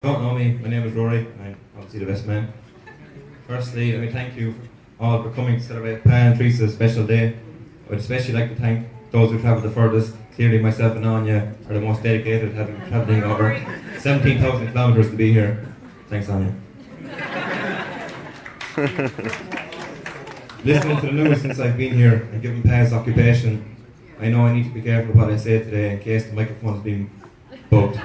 Don't know me, my name is Rory, and I'm obviously the best man. Firstly, let me thank you all for coming to celebrate Pa and Theresa's special day. I would especially like to thank those who travelled the furthest. Clearly myself and Anya are the most dedicated, having travelling over 17,000 kilometres to be here. Thanks, Anya. Listening to the news since I've been here and given Pa's occupation, I know I need to be careful what I say today in case the microphone is being bugged.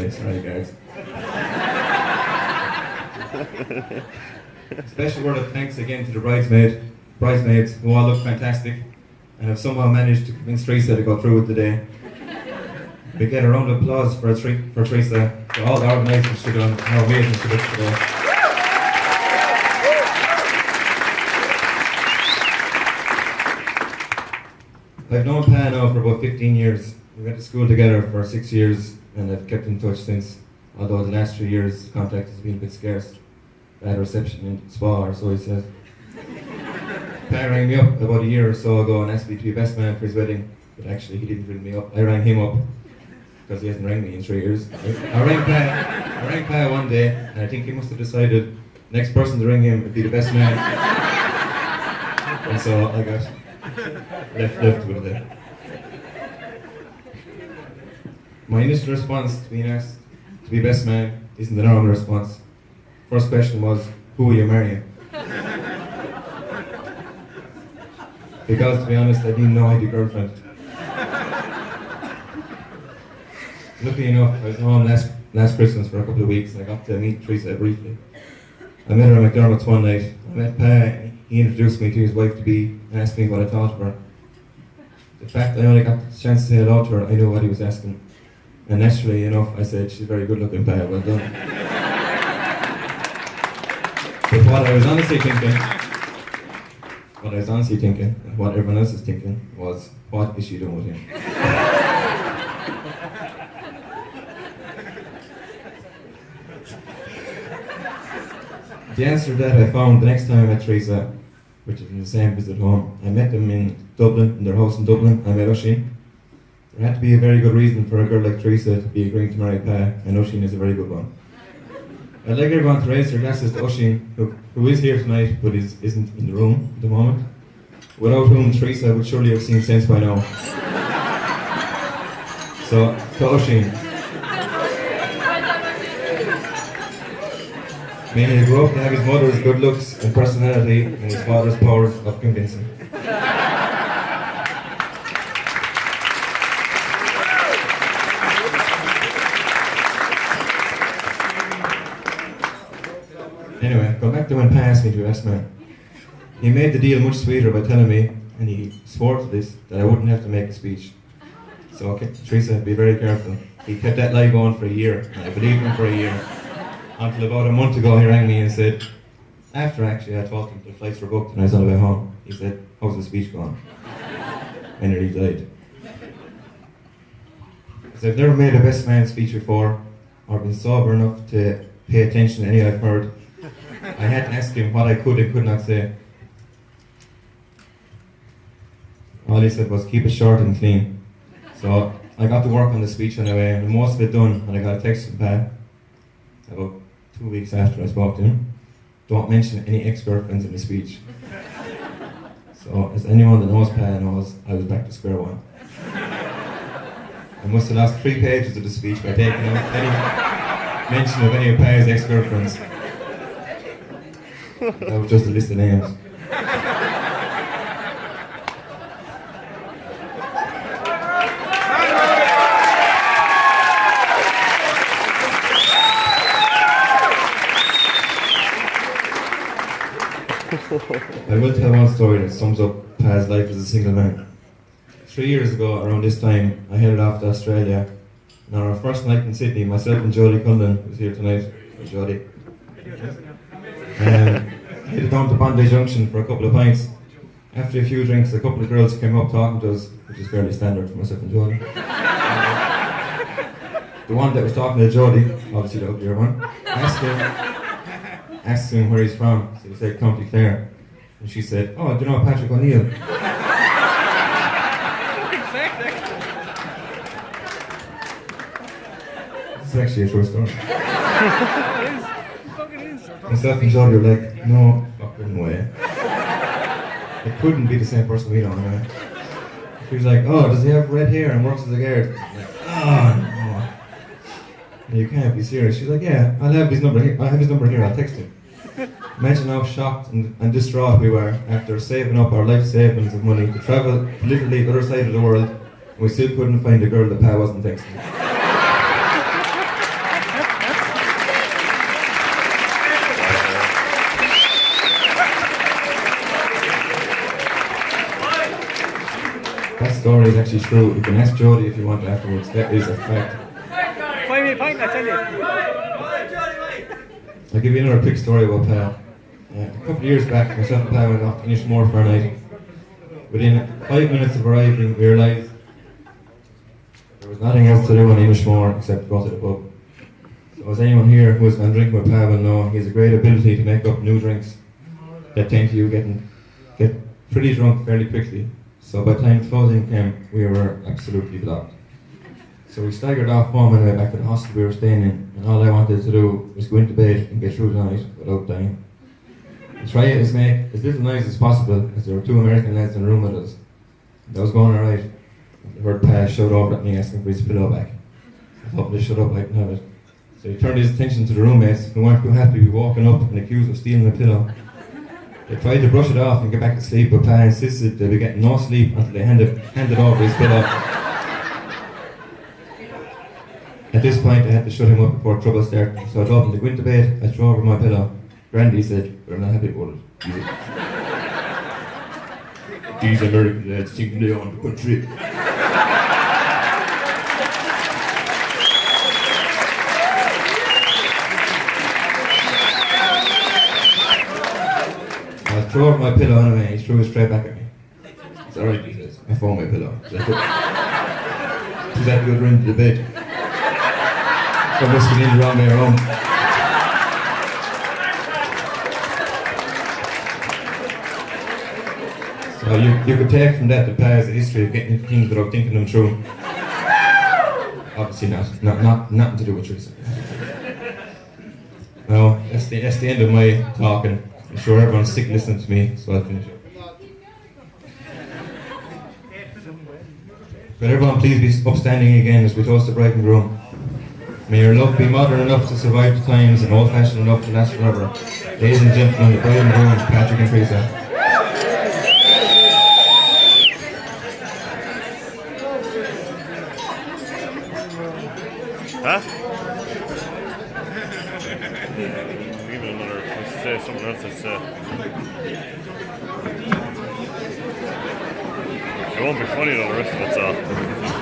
Sorry guys. A special word of thanks again to the bridesmaids who all look fantastic and have somehow managed to convince Theresa to go through with the day. We get a round of applause for Theresa, for all the organisers she done, how amazing she looks today. I've known Pa now for about 15 years. We went to school together for 6 years and I've kept in touch since, although the last 3 years contact has been a bit scarce. Bad reception in Spa, or so he says. Pa rang me up about a year or so ago and asked me to be best man for his wedding, but actually he didn't ring me up. I rang him up because he hasn't rang me in 3 years. I rang Pa one day and I think he must have decided the next person to ring him would be the best man. And so I got left with it. My initial response to being asked to be best man isn't the normal response. First question was, who will you marry? Because to be honest, I didn't know I had a girlfriend. Luckily enough, I was home last Christmas for a couple of weeks and I got to meet Theresa briefly. I met her at McDermott's one night. I met Pa, he introduced me to his wife-to-be and asked me what I thought of her. The fact that I only got the chance to say hello to her, I knew what he was asking. And naturally enough, I said, she's very good looking, Pa, well done. But what I was honestly thinking, and what everyone else is thinking, was, what is she doing with him? The answer to that I found the next time I met Theresa, which is in the same visit home. I met them in Dublin, in their house in Dublin. I met Oisín. There had to be a very good reason for a girl like Theresa to be agreeing to marry Pa, and Oisín is a very good one. I'd like everyone to raise their glasses to Oisín, who is here tonight but isn't in the room at the moment, without whom Theresa would surely have seen sense by now. So, to Oisín. May he grow up to have his mother's good looks and personality and his father's powers of convincing. Anyway, go back to when Pa asked me to be best man. He made the deal much sweeter by telling me, and he swore to this, that I wouldn't have to make a speech. So, okay, Theresa, be very careful. He kept that lie going for a year, and I believed him for a year. Until about a month ago, he rang me and said, after actually I told him the flights were booked and I was on the way home, he said, how's the speech going? I nearly died. Because I've never made a best man speech before, or been sober enough to pay attention to any I've heard. I had to ask him what I could and could not say. All he said was, keep it short and clean. So I got to work on the speech anyway, and most of it done, and I got a text from Pa about 2 weeks after I spoke to him. Don't mention any ex-girlfriends in the speech. So, as anyone that knows Pa knows, I was back to square one. I must have lost 3 pages of the speech by taking out any mention of any of Pa's ex-girlfriends. That was just a list of names. I will tell one story that sums up Pa's life as a single man. 3 years ago, around this time, I headed off to Australia. And on our first night in Sydney, myself and Jodie Cullen, who's here tonight, Jodie, headed down to Bondi Junction for a couple of pints. After a few drinks, a couple of girls came up talking to us, which is fairly standard for myself and Jodie. The one that was talking to Jodie, obviously the uglier one, asked him where he's from. So he said County Clare. And she said, oh, do you know Patrick O'Neill? actually a true story. Myself and Jodie were like, no fucking way. It couldn't be the same person we don't know. She was like, oh, does he have red hair and works as a guard? Like, oh, no. You can't be serious. She's like, yeah, I'll have his number here. I'll text him. Imagine how shocked and distraught we were after saving up our life savings of money to travel literally the other side of the world, and we still couldn't find a girl that Pa wasn't texting. That story is actually true. You can ask Jodie if you want afterwards. That is a fact. Buy me a pint, I tell you. I'll give you another quick story about Pa. A couple of years back, myself and Pa went off to Inishmore for a night. Within 5 minutes of arriving, we realised there was nothing else to do in Inishmore except go to the pub. So as anyone here who has been drinking with Pa will know, he has a great ability to make up new drinks that tend to you get pretty drunk fairly quickly. So by the time closing came, we were absolutely blocked. So we staggered off home and went back to the hostel we were staying in, and all I wanted to do was go into bed and get through the night without dying. And try to make as little noise as possible, as there were two American lads in the room with us. That was going alright. I heard Pa shout over at me asking for his pillow back. I thought, they shut up, I can have it. So he turned his attention to the roommates who weren't too happy to be walking up and accused of stealing the pillow. They tried to brush it off and get back to sleep, but Pa insisted they'd be getting no sleep until they handed over his pillow. At this point, I had to shut him up before trouble started, so I told him to go into bed. I threw over my pillow. Grandy said, but I'm not happy about it. These American lads thinking they own the country. I threw over my pillow anyway, and he threw it straight back at me. It's alright, he says. I found my pillow. She's had to go into the bed. I must have been in the wrong way around. So you could take from that Pa has a history of getting into things without thinking them through. Obviously not. Nothing to do with Theresa. No, that's the end of my talking. I'm sure everyone's sick listening to me, so I'll finish it. Could everyone please be upstanding again as we toast the bride and groom? May your love be modern enough to survive the times and old-fashioned enough to last forever. Ladies and gentlemen, the bride and groom, Patrick and Theresa. Huh? Give it another, let's say something else that's it won't be funny though, the rest of it's